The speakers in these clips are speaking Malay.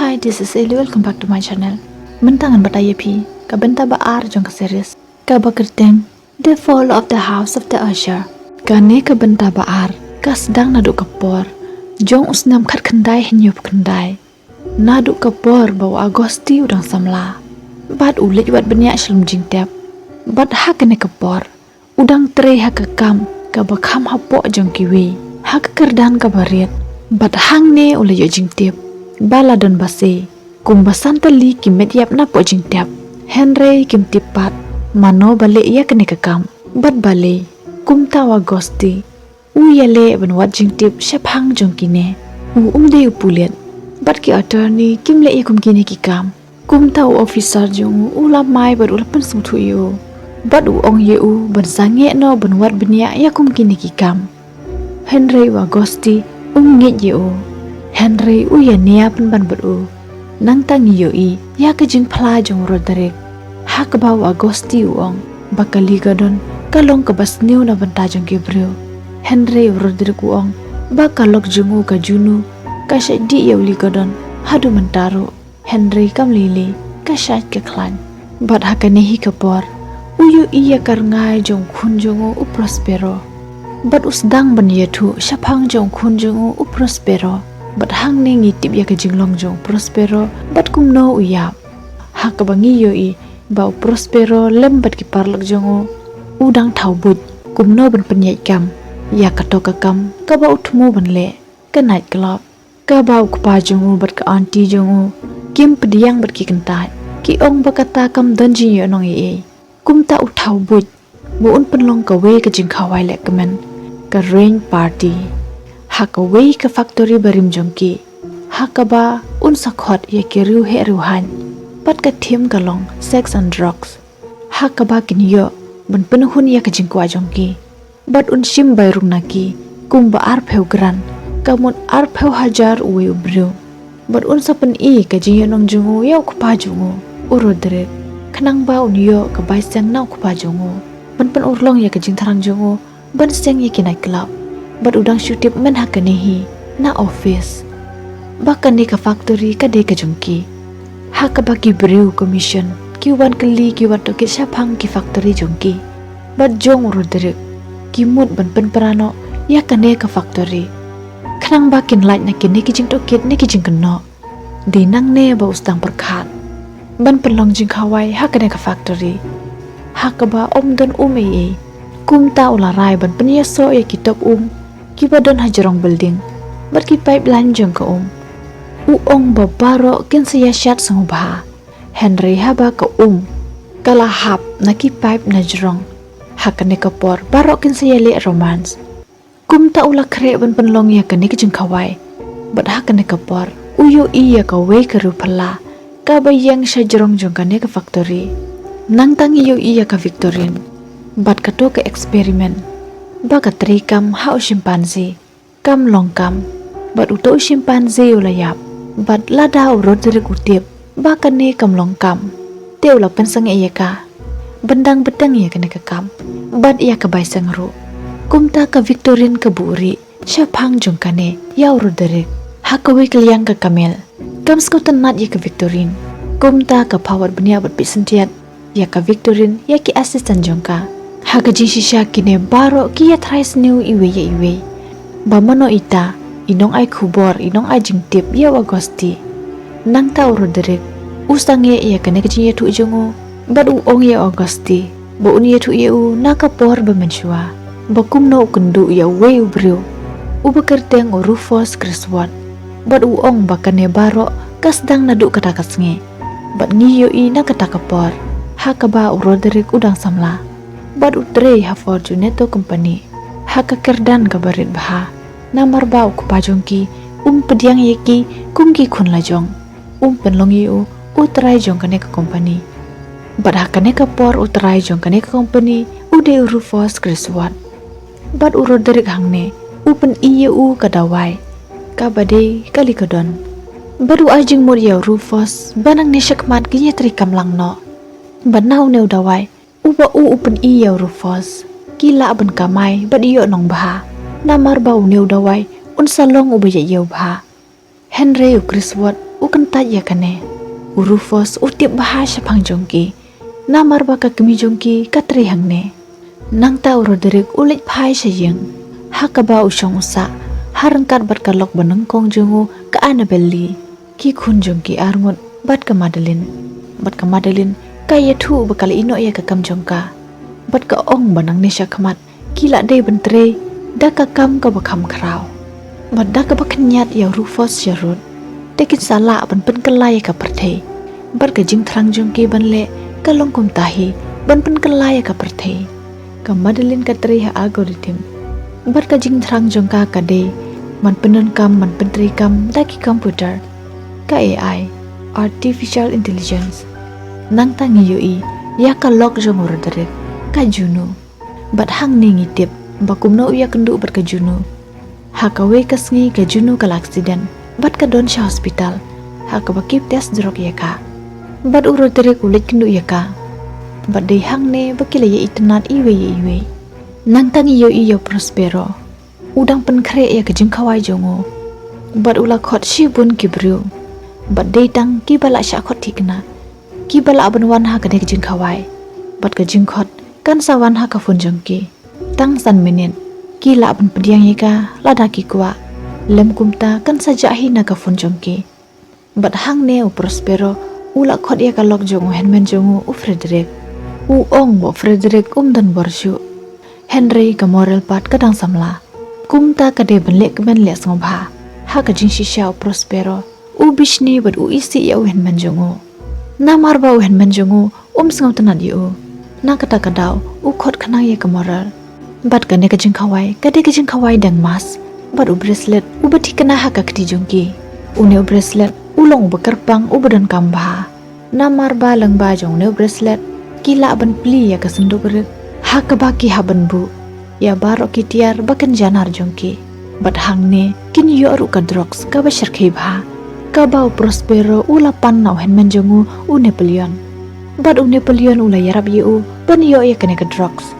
Hi, this is Eli. Welcome back to my channel. Bentangan batayepi, ka benta baar jong ka series, ka bakerteng The Fall of the House of the Usher. Kane ka benta baar, ka sedang naduk kapor, jong usnam kat kendai henyup kendai. Naduk kapor bawa Agosti udang samla. Bat ulit wat benyak shalom jingtep. Bat hakane kapor, udang tre hakakam, ka bakam hapok jong kiwi. Hak kerdan ka barit, bat hang ne ule yo jingtep. Bala don base, kumbasan tali kimet yap na po jingtep. Henry kim tipat, mano bale ya kene kakam. Bat bale, kum tawa Agosti. Uyale ben wat jingtep syap hang jong kine. Umde upulet. Bat ki attorney kim le kum kine kikam. Kum tawa officer jong ulap mai bat ulapan sumtu yo. Bat ong ye ban sange no ben wat benya ya kum kine kikam. Henry wa Agosti nget ye Henry uya nia ban beru nang tang yoi ya kejing pla jong Roderick hak bawa Agosti uong bakali gadon kalong kebas niu na benta jong Gabriel. Henry Roderick uong bakalok jungu ka junu ka di yauli gadon hadu mentaro Henry kam lili ka syat ke klan bat hakanehi kapor uyu iya karngai jong kun jongu u prospero bat usdang ban yetu syapang jong kun jongu u prospero bat hang ne ngitip ya ke jinglong jong prospero bat kumno uyap hak bangi yoi bau prospero lembat ki parlak jongo udang taubut kumno ban penyai kam ya katoka kam ka bau tmu ban le ka night club ka bau kupa jongo bat ka auntie jongo kim pediang bat ki kentat ki ong bakata kam donji yo nong ye kum ta utaubut bu un penlong ka we ka jing khawai le kamen ka rain party hakaway ka factory barim jongki hakaba un sakhot ya kiru he ruhan pat ka thim kalong sex and drugs hakaba kinyo ban penuhun ya ka jingkwa jongki bat un shim bayrung naki kumba arpheu gran kamun arpheu hajar uwe ubru bat un sapen I ka jingyo nong jungu ya kupa jungu urodre khnang ba un yo ka baisang na kupa jungu ban pen urlong ya ka jing tharang jungu ban seng ya kinai club bat udang syutip men hakanehi na office bakane ka factory ka de ka jungki hakaba ki brew commission ki wan kali ki wat ke syapang ki factory jungki bat jong Roderick ki mut ban pen perano ya kane ka factory khnang bakin light na kine ki jing tokit ne ki jing keno di nang ne ba ustang perkhat ban penlong jing khawai hakane ka factory hakaba don umei kum ta ularai ban penyaso ya kitop kiba don hajarong building bat ki pipeline jong ka uong babaro ken saya syat sangubha Henry haba ka kala hap na ki pipe na jrong hakane kapor baro ken saya le romance kum ta ula kre ban penlong ya kane ki jing khawai bat hakane kapor uyo iya ka we ka rupala ka bayang sajrong jong kane ka factory nang tang iyo iya ka Victorian bat ka to ka experiment baka trikam hau chimpanzee kam longkam bat uto chimpanzee ulayap bat lada Roderick utip baka ne kam longkam teula pensang ka bendang bedang ya kena kam bat ia ka baisang ru kumta ka Victorian ka buri syapang jongkane ya Roderick hakawi kliang ka kamel kam skutan nat ya ka Victorian kumta ka power benia bat pisentiat ya ka Victorian ya ki assistant jongka hakaji shisha kine baro kia thrais new iwe ya iwe bamano ita inong ay kubor inong ay jingtip ya Agosti nang ta Roderick usange ya kane kajing yetu jongo bat uong ya Agosti bo un yetu yeu nakapor bamensua bakum no kundu ya we ubrio ubakerteng Rufus Griswold bat uong bakane baro kasdang nadu katakasnge bat ngiyo I nakatakapor hakaba Roderick udang samla bat utre ha Fortuneto company haka kerdan kabarit baha namar bau kupajongki pediang yeki kumki kun lajong penlong yu utrai jong kane ka company bat hakane ka por utrai jong kane ka company ude Rufus Griswold bat Roderick hangne pen iu kadawai kabade kali kadon baru ajing mur ya Rufus banang ne syakmat kinya trikam langno bat nau ne dawai uba upen iya Rufus kila ben kamai bat iyo nong baha namar bau neu dawai un salong uba ya iyo baha Henry u Griswold u kentaj ya kane. U Rufus u tiap bahasa pang jongki. Namar baka kemi jongki katri hangne. Nang ta u Roderick u lej pai sayeng. Hakaba u syong usa. Harangkat bat kalok benengkong jongu ke Annabel Lee. Ki kun jongki armut bat ke Madeline. Bat ke Madeline kaya tu bakal ino ya ke kam jongka. Bat ke ong banang nesya kemat. Kila day bentre da ka kam ka bakam kraw. Bat da ka bakanyat ya Rufus Sherwood. Tekin salah ban pen kelai ka perthei. Bat ke jing thrang jongki ban le ka longkum tahi ban pen kelai ka perthei. Ka Madeline ka tri ha algorithm. Bat ka jing thrang jongka ka day man penon kam man pentri kam da ki komputer. Ka AI artificial intelligence. Nang ta ngiyoi ya ka lok jong Roderick ka Juno. Bat hang ni ngitip bakum no ya kendu bat ka Juno. Hakawe kasngi ka Juno kal accident bat ka don sha hospital. Haka bakip test drug ya ka. Bat u Roderick ulit kendu ya ka. Bat day hang ne bakila ya itnat iwe. Nang ta ngiyoi ya Prospero. Udang penkre ya ka jengkawai jongo. Bat ula khot shibun kibru. Bat day tang ki bala sha khot tikna. Ki bala aban wan ha ka de jengkawai. Bat ka jengkhot kan sawan ha ka fun jongki. Tang san minit ki la ban pediang yeka lada ki kwa lem kumta kan sajahi na ka fun jongki. Bat hang ne u Prospero ula khot ya ka lok jongo henmen jongo u Frederick u ong bo Frederick dan borshu. Henry ka moral pat kadang samla kumta ka de ban lek ben le sngobha ha ka jing shisha u Prospero u bishni bat u isi ya u henmen jongo. Namar ba u henmen jongo sngom tanad yu na kata kadaw u khot khana ya ka moral. Bat ka ne ka jing khawai ka de ka jing khawai dang mas. Bat u bracelet u bati kana ha ka kti jongki. U ne u bracelet u long u bakarpang u badan kamba. Namar ba lang ba jong ne u bracelet kila ban pli ya ka senduk rik ha ka baki ha ban bu. Ya baro ki tiar bakan janar jongki. Bat hang ne kin yo ru ka drugs ka ba sharkhei bha. Ka ba u Prospero u lapan na henmen jongu u Napoleon. Bat u Napoleon ula yarab yu ban yo ya kene ka drugs.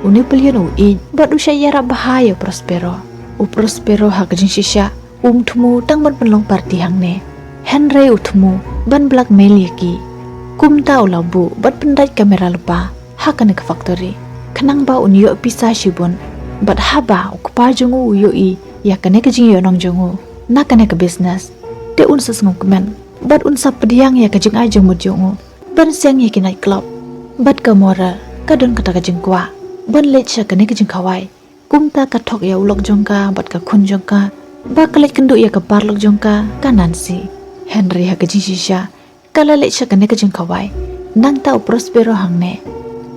U Napoleon u bat u sya yarab bahaya Prospero. U Prospero ha ka jing shisha thumu tang ban penlong parti hang ne. Henry u thumu ban blackmail yaki. Kumta ula bu bat pendaj kamera lupa ha kene ka factory. Kanang ba un yo pisa shibun. Bat haba u kpa jongu u yo ya kene ka jing yo nong jongu. Na kene ka business. De un sasngom kemen. Bat un sa pediang ya ka jing ajong mut jongu. Ban siang ya ki night club. Bat ka moral ka don kata ka jing kwa. Ban lech sya kene ka jing kawai. Kumta ka thok ya ulok jongka bat ka khun jongka. Ba kalet kendu ya ka parlok jongka ka Nancy. Henry ha ka jing shisha. Kala lech sya kene ka jing kawai. Nang ta u Prospero hang ne.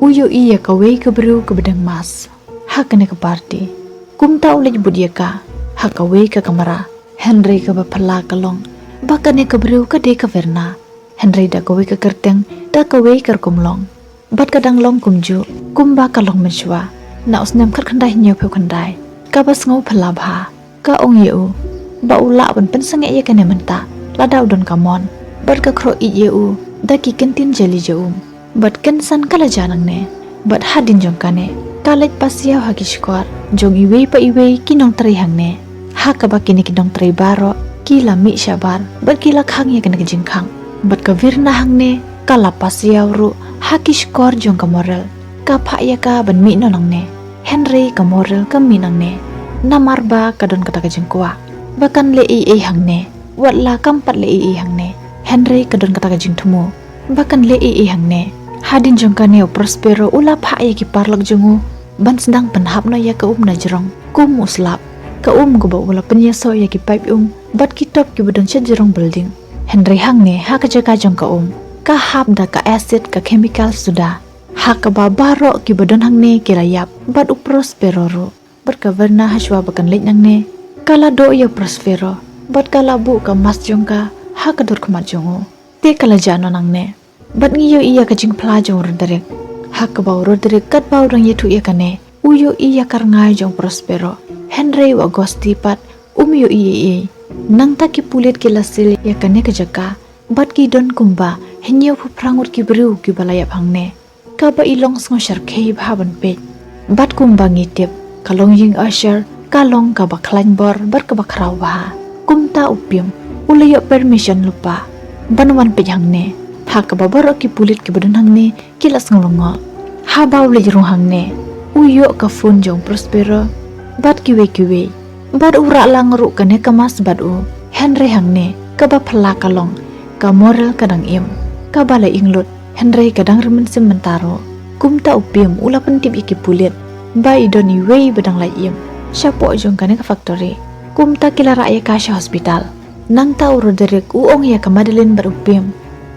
Uyo ya ka wei ka bru ka bedang mas. Ha kene ka party. Kumta u lech bud ya ka. Ha ka wei ka kamera. Henry ka ba phala ka long. Ba kene ka bru ka de ka verna. Henry da ka wei ka kerteng da ka wei ka kumlong. Bat ka dang long kumju. Kumba ka long menshwa. Na usnem khat khandai nyo pheu khandai. Ka ba sngo phala bha. Ka ong yu. Ba ula ban pen sange ya kene menta. Lada udon ka mon. Bat ka khro i yu. Da ki kentin jeli jo Bat ken san kala janang ne. Bat hadin jong kane. Kalet pasiaw ha ki shkor. Jong iwei pa iwei kinong tari hang ne. Ha ka ba kini kinong tari baro. Kila mi syabar. Bat kila khang ya kene kejing khang. Bat ka virna hang ne. Kala pasiaw ru. Ha ki shkor jong ka moral. Ka pha ya ka ban mi nonang ne. Henry ka moral ka minang ne. Namar ba ka don kata kejing kwa. Bakan le i hang ne. Wat la kampat le i hang ne. Henry ka don kata kejing thumu. Bakan le i hang ne. Hadin jong ka ne Prospero ula pha ya ki parlok jongu. Ban sedang penhap no ya ka na jerong. Kum uslap. Ka go ba ula penyeso ya ki pipe Bat ki top ki bedon sya jerong building. Henry hang ne ha ka jaga jong ka Ka hap da ka acid ka chemical sudah. Ha ka ba baro ki bedon hang ne kirayap. Bat u Prospero ru. Bat ka verna haswa bakan lek nang ne. Kala do ya Prospero. Bat kala bu ka mas jong ka ha ka dor kmat jongu. Te kala jano nang ne. Bat ngiyo iya ka jing pla jong Roderick. Ha ka ba Roderick kat ba urang yetu iya ka ne. Uyo iya kar ngai jong Prospero. Henry wa gosti pat umyo iya. Nang ta ki pulit ki lasil ya ka ne ka jaka. Bat ki don kumba henyo pu prangut ki bru ki balayap hang ne. Ka ba ilong sngo sharkhei bhaban pet. Bat kumba ngitip kalong ying Usher kalong ka ba klan bor bar ka ba kraw ba. Kumta upium ula yok permission lupa banwan pe hangne ha ka babaro ki pulit ki badun hangne kilas ngolongo ha baw le jrung hangne uyo ka phone jong Prospero bat kiwe bad ura lang ru kane kamas bad u Henry hangne ka ba phala kalong ka moral kadang im ka bala inglut Henry kadang remen sementaro kumta upim ula pentip iki pulit ba idoni wei badang lai im syapo jong kane ka factory kumta kila raya kasha hospital nang tau Roderick uong ya ka Madeline berupim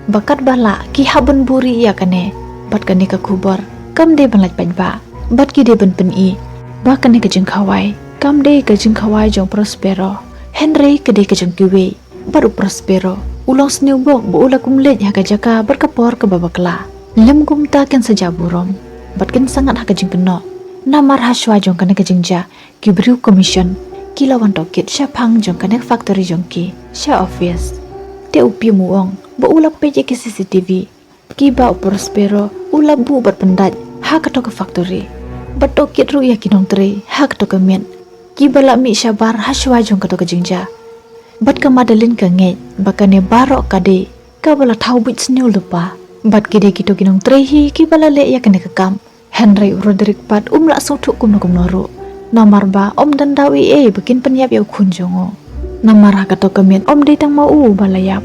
bakat bala ki habun buri ya kane bat kane ka kubor kam de ban laj pajba bat ki de ban pen i ba kane ka jing khawai kam de ka jing khawai jong Prospero Henry ka de ka jing kiwe baru Prospero ulong sniu bok bo ula kumlet ya ka jaka berkapor ke babakla lem kumta kan saja burom bat kan sangat ha ka jing keno namar haswa jong kane ka jing ja ki briu commission kilawan tokit sya phang jong kanek factory jong ki sya office te upi muong bo ula peje ki CCTV ki ba Prospero ula bu bat pendat ha ka tok factory bat tokit ru ya kinong tre ha ka tok men ki bala mi syabar haswa jong ka tok jingja bat ka Madeline ka nge bakane barok kade ka bala thau bit snul lupa bat ki de ki tok kinong tre hi ki bala le ya kane ka kam Henry Roderick pat umla so thuk kum noru namar ba om dan dawi bikin penyap ya kunjongo namar ha kato kemen om de tang mau balayap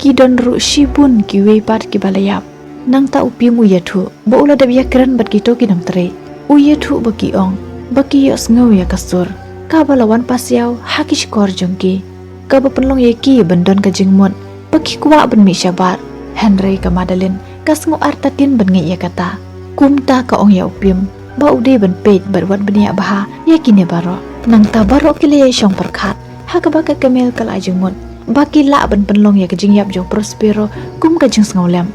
ki don ru shibun ki wei pat ki balayap nang ta upi mu ya thu bo ula dab ya keren bat ki to ki nam tre u ya thu baki ong baki yo sngaw ya kasur ka balawan pasiaw ha ki skor jongki ka ba penlong ye ki bendon ka jingmon baki kwa ben mi syabar Henry ka Madeline kas ngo artatin ben ngi ya kata kumta ka ong ya upim ba ude ben pej berwat benia baha yakine baro nang ta baro kile syong perkhat ha ka ba ka kemel kala jengmon baki la ben penlong ya kejing yap jong Prospero kum ka jing ngolem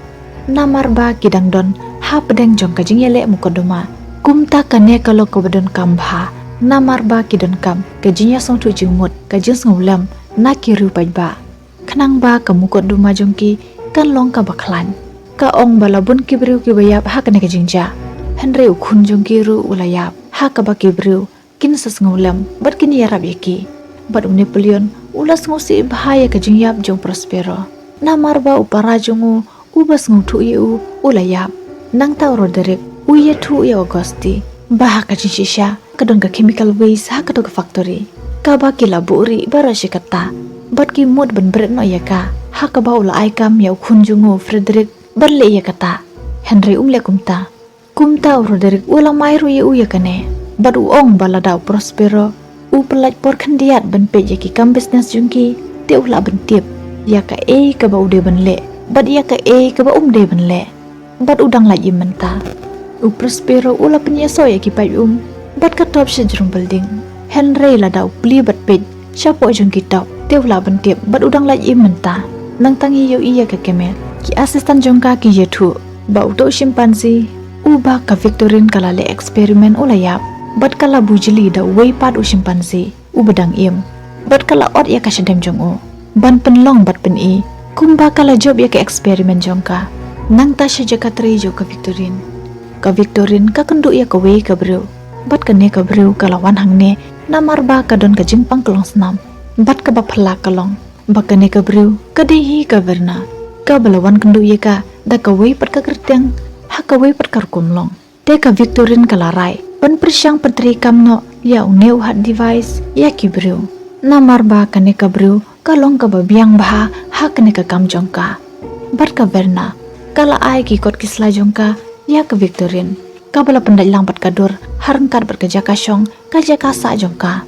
namar ba kidang don ha pedang jong ka jing yele mukodoma kum ta kane kalo ko bedon kambha namar ba kidon kam ka jing ya song tu jingmot ka jing ngolem na kiru pajba khnang ba ka mukodoma jong ki kan long ka baklan ka ong balabun kibriu ki bayap ha kane ka jingja Henry ukun jong kiru ulayap ha ka ba kibriu kin sas ngolem bat kin yarab yaki bat Napoleon ulas ngosi bahaya ka jingyap jong Prospero namar ba upara jongu ubas ngutu yu ulayap nang ta Roderick uye thu ya Augusti bah ka jinsisha kadon ka chemical waste ha ka to factory ka ba kila buri bara shikata bat ki mod ben bret no ya ka ha ka ba ula ai kam ya ukun jongu Frederick barle ya kata Henry umle kumta Roderick ulang mairu ye uya kane bad uong balada Prospero u pelaj por khandiat ban pe ki kam business jungki te ula ban tip ya ka ka ba ude ban le bad ya ka ka ba de ban le bad udang lagi menta u Prospero ula penyeso ya ki pai bad ka top sejrum building Henry lada pli bad pe syapo jungki top te ula ban tip bad udang lagi menta nang tangi yo iya ka kemel ki asistan jongka ki yetu ba uto chimpanzee uba ka Victorine kala le eksperimen ulayap bat kala bujili da wei pat u chimpanzee u bedang im bat kala ot ya ka shadem jong u ban penlong bat pen i kumba kala job ya ka eksperimen jongka nang ta shajaka tri jo ka Victorine ka kendu ya ka wei ka breu bat kane ka breu kala wan hangne namar ba ka don ka jimpang kelong snam bat ka ba phala kalong ba kane ka breu ka dehi ka verna ka balawan kendu ya ka da ka wei pat ka kerteng hakawai perkar kumlong teka Victorine kalarai pen persyang petri kamno ya uneu hat device ya kibriu namar ba kane kabriu kalong ka babiang baha ha kane ka kam jongka bat ka verna kala ai ki kot kisla jongka ya ka Victorine kabala pendai lang bat kadur harengkat berkeja kasyong kaja kasa jongka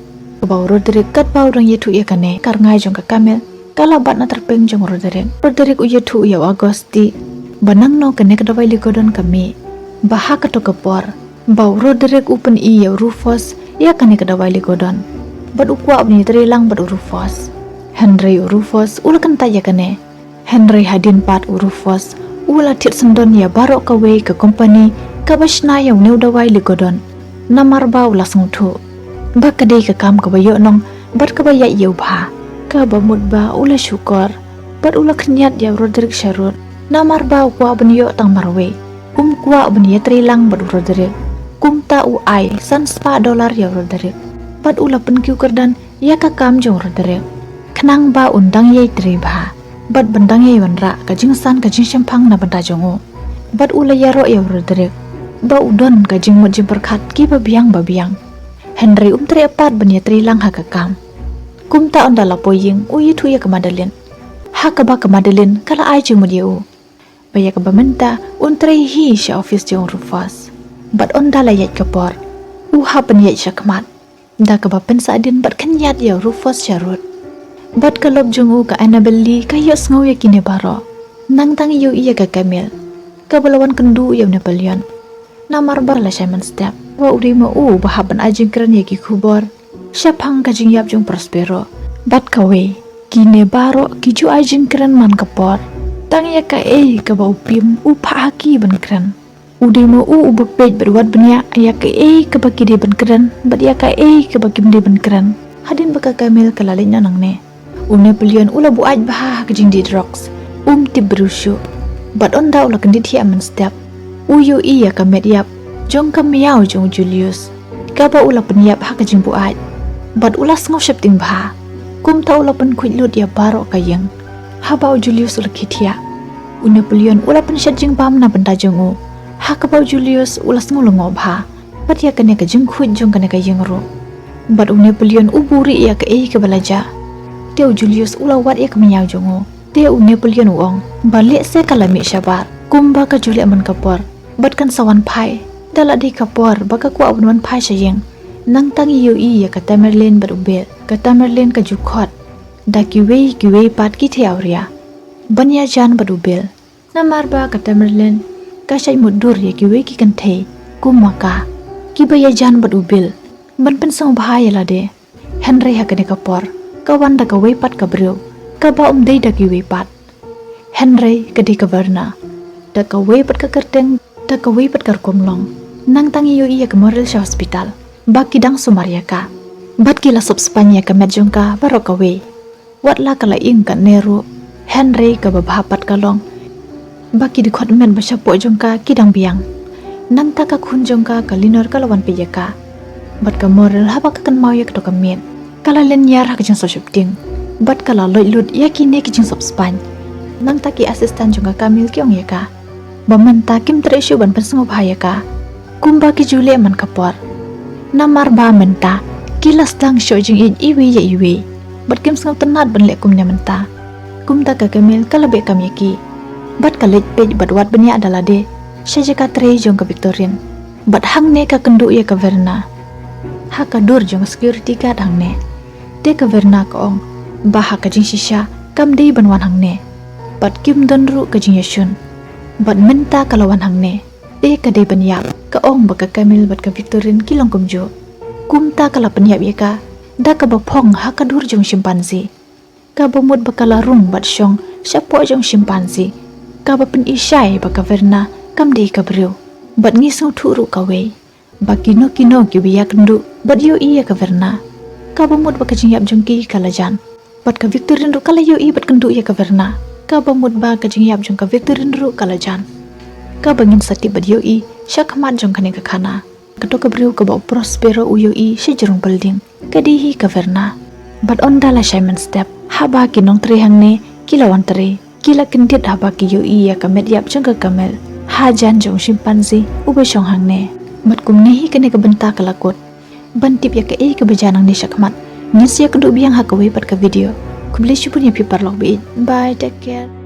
bau Roderick kat bau dong yetu ya kane karngai jongka kamel kala bat na terpeng jong Roderick uyetu ya Augusti banang no kene kadawai ligodon kami baha kato kapor bau Roderick upen i ya Rufus ya kene kadawai ligodon bad ukwa abni terilang bad Rufus Henry Rufus ulakan taya kene Henry hadin pat Rufus ula tit sendon ya barok kawe ke company kabashna ya neu dawai ligodon namar ba ulas ngutu bakade ke kam kabayo nong bad kabaya ya ubha kabamut ba ula syukur bad ula kenyat ya Roderick Sharut namar ba kwa benyo tang marwe kwa benya trilang bad Roderick kumta uai san $1 ya Roderick bad ula penkiu kerdan ya kakam jong Roderick Kenang ba undang ye tri ba. Bat bendang ye wanra ka jingsan ka jingshampang na benda jongo. Bat ula yaro ya Roderick. Ba udon ka jing mot jimperkat ki babiang. Henry tri apat ben ye tri lang ha ka kam. Kumta onda lapoying uyi tu ya ke Madeline. Ha ka ba ke Madeline kala ai jing mot ye u. Baya ka bamenta tri hi sha office jong Rufus. Bat onda la yat kapor. Ha ben yat sha kemat. Da ka ba pensa adin bat kenyat ya Rufus Sharut. Bat kalop jung ka Annabelle Lee ka yos ngau ya kine baro. Nang tang yu iya ka Camille. Ka balawan kendu ya Napoleon. Namar bar la Simon Step. Wa uri ma bahaban ajing keren ya ki kubor. Syapang ka jing yap jung Prospero. Bat kawe kine baro ki ju ajing keren man kapor. Tang ya ka ka ba upim pa haki ban keren. Udi ma bepej berwat benya ya ka ka ba ki de ban keren. Bat ya ka ka ba ki de ban keren. Hadin baka Camille kalalin na nang ne. Napoleon ula buaj bah ke jing di rocks ti berusyu bat onda ula kendit hi aman step uyu iya ka mediap jong ka miau jong Julius ka ba ula penyap ha ke jing buaj bat ula sngo shapting bah kum ta ula pen kuit lut ya baro ka yang ha ba Julius ula kitia Napoleon ula pen shat jing pam na benda jongu ha ka ba Julius ula sngo lengo bah bat ya kene ka jing kuit jong kene ka yang ro bat Napoleon uburi ya ka ke balaja Teo Julius ula wat ya kemenyau jongo. Teo Napoleon uong. Balik se kalami syabar. Kumba ka Julia man kapor. Bat kan sawan pai. Dala di kapor baka ku abun pai sayang. Nang tangi yu ya ka Tamerlane berubel. Ka Tamerlane ka jukot. Da kiwei pat ki te auria. Banya jan berubel. Namar ba ka Tamerlane. Ka syai mudur ya kiwei ki kan te. Kumaka. Kibaya jan berubel. Ban pensang bahaya lah de. Henry ha kene kapor. Kawan da ka weipat ka bro ka ba dei da ki weipat Henry ka di ka Verna da ka weipat ka kerteng da ka weipat ka komlong nang tangi yu iya ka Moral Sha Hospital ba ki dang sumaria ka bat ki la sub Spanya ka medjong ka baro ka we wat la ka la ing ka Nero Henry ka ba bahapat ka long ba ki di khot men ba syapo jong ka ki dang biang nang ta ka khun jong ka Linor ka lawan pe ka bat ka Moral ha ba ka kan mau ya ka ka men kala len yar ha kajing sosyupting bat kala loy lut ya ki ne kajing sop Spany nang taki asistan juga Camille kiong ya ka baman takim tresyu ban pensengo bahaya ka kumba ki Julia man kapor namar ba menta kilas dang syo jing iwi ya iwi bat kim sengo tenat ban le kumnya menta kumta ka Camille kala be kam yaki bat kalet pej bat wat benya adalah de syaje ka tre jong ka Victorian bat hang ne ka kendu ya ka Verna ha ka dur jong security guard hang ne te ka Verna ka ong baha ka jing shisha kam dei ban wan hang ne bat kim don ru ka jing yashun bat menta ka lawan hang ne te ka dei ban yap ka ong ba ka Camille bat ka Victorian kilong kumjo kumta ka la pan yap ye ka da ka ba phong ha ka dur jong chimpanzee ka ba mut ba ka la rung bat shong syapo jong chimpanzee ka ba pen isyai ba ka Verna kam dei ka bro bat ngisong thu ru ka we ba kino ki biya kendu bat yu iya ka Verna ka bamut ba ka jingyap jongki kalajan bat ka Victorian ru kala yu i bat kendu iya ka Verna ka bamut ba ka jingyap jong ka Victorian ru kalajan ka bangin sati bat yu i syakmat jong kane ka khana ka to ka bru ka ba Prospero u yu i si jerung building ka dihi ka Verna bat onda la Simon Step haba ki nong tri hang ne kilawan tri kila kendit haba ki yu i ya ka medyap jong ka Camille hajan jong chimpanzee u ba shong hang ne bat kum nehi kene ka benta ka lakot bantip ya ka ke bejanang ni syakmat nyesya keduk biang ha ka we pat ka video kubli syupun ya pi parlok bi bye take care.